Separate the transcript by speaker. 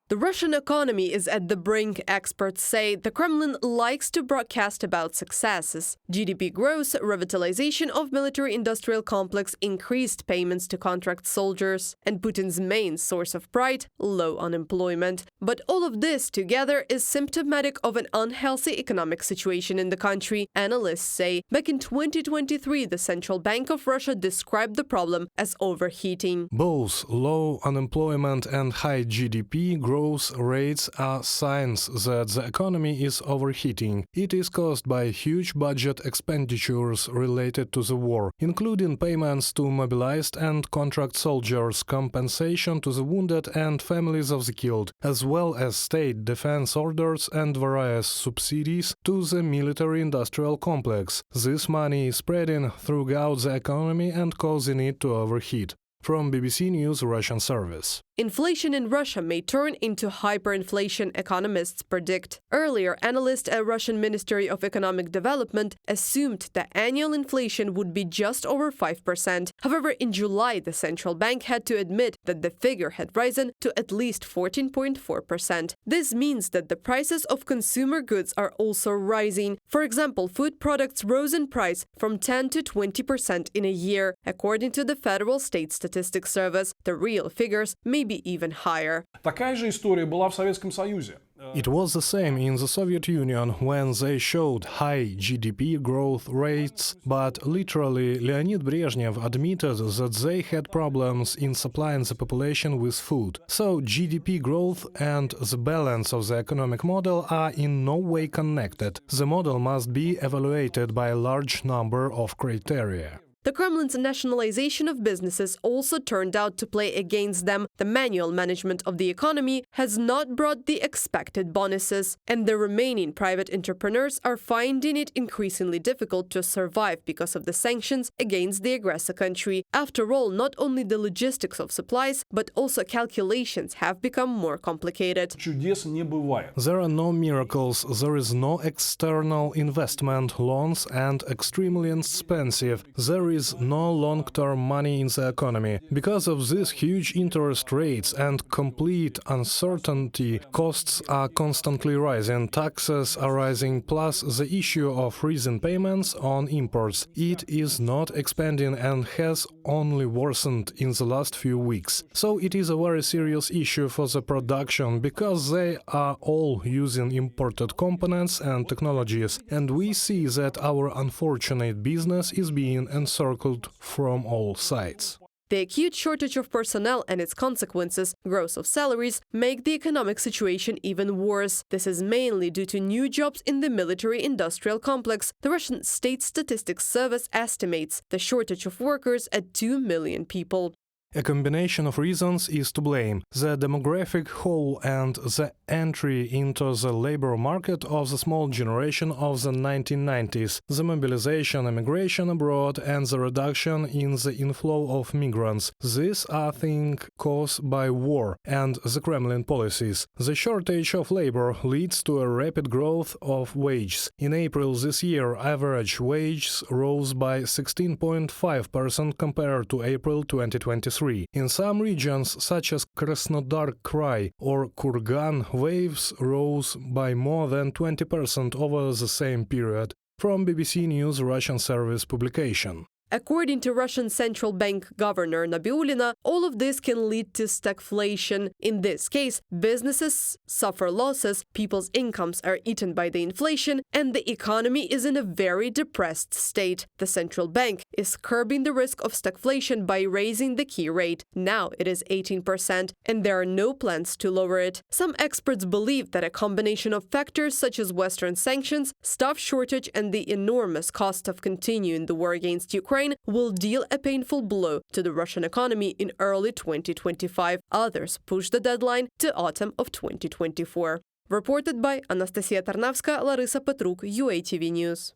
Speaker 1: The Russian economy is at the brink, experts say. The Kremlin likes to broadcast about successes. GDP growth, revitalization of military-industrial complex, increased payments to contract soldiers, and Putin's main source of pride, low unemployment. But all of this together is symptomatic of an unhealthy economic situation in the country, analysts say. Back in 2023, the Central Bank of Russia described the problem as overheating.
Speaker 2: Both low unemployment and high GDP growth rates are signs that the economy is overheating. It is caused by huge budget expenditures related to the war, including payments to mobilized and contract soldiers, compensation to the wounded and families of the killed, as well as state defense orders and various subsidies to the military-industrial complex. This money is spreading throughout the economy and causing it to overheat. From BBC News Russian Service.
Speaker 1: Inflation in Russia may turn into hyperinflation, economists predict. Earlier, analysts at Russian Ministry of Economic Development assumed that annual inflation would be just over 5%. However, in July, the central bank had to admit that the figure had risen to at least 14.4%. This means that the prices of consumer goods are also rising. For example, food products rose in price from 10 to 20% in a year. According to the Federal State Statistics Service, the real figures may be even higher.
Speaker 3: Такая же история была в Советском Союзе.
Speaker 2: It was the same in the Soviet Union when they showed high GDP growth rates, but literally Leonid Brezhnev admitted that they had problems in supplying the population with food. So GDP growth and the balance of the economic model are in no way connected. The model must be evaluated by a large number of criteria.
Speaker 1: The Kremlin's nationalization of businesses also turned out to play against them. The manual management of the economy has not brought the expected bonuses, and the remaining private entrepreneurs are finding it increasingly difficult to survive because of the sanctions against the aggressor country. After all, not only the logistics of supplies, but also calculations have become more complicated.
Speaker 3: Чудес не бывает.
Speaker 2: There are no miracles, there is no external investment, loans and extremely expensive. There is no long-term money in the economy. Because of these huge interest rates and complete uncertainty, costs are constantly rising, taxes are rising, plus the issue of freezing payments on imports. It is not expanding and has only worsened in the last few weeks. So it is a very serious issue for the production, because they are all using imported components and technologies, and we see that our unfortunate business is being encircled from all sides.
Speaker 1: The acute shortage of personnel and its consequences, growth of salaries, make the economic situation even worse. This is mainly due to new jobs in the military-industrial complex. The Russian State Statistics Service estimates the shortage of workers at 2 million people.
Speaker 2: A combination of reasons is to blame: the demographic hole and the entry into the labor market of the small generation of the 1990s, the mobilization, emigration abroad, and the reduction in the inflow of migrants. These are things caused by war and the Kremlin policies. The shortage of labor leads to a rapid growth of wages. In April this year, average wages rose by 16.5% compared to April 2023. In some regions, such as Krasnodar Krai or Kurgan, wages rose by more than 20% over the same period. From BBC News Russian Service publication.
Speaker 1: According to Russian Central Bank Governor Nabiullina, all of this can lead to stagflation. In this case, businesses suffer losses, people's incomes are eaten by the inflation, and the economy is in a very depressed state. The central bank is curbing the risk of stagflation by raising the key rate. Now it is 18%, and there are no plans to lower it. Some experts believe that a combination of factors such as Western sanctions, staff shortage, and the enormous cost of continuing the war against Ukraine will deal a painful blow to the Russian economy in early 2025. Others push the deadline to autumn of 2024. Reported by Anastasia Tarnavska, Larissa Petruk, UATV News.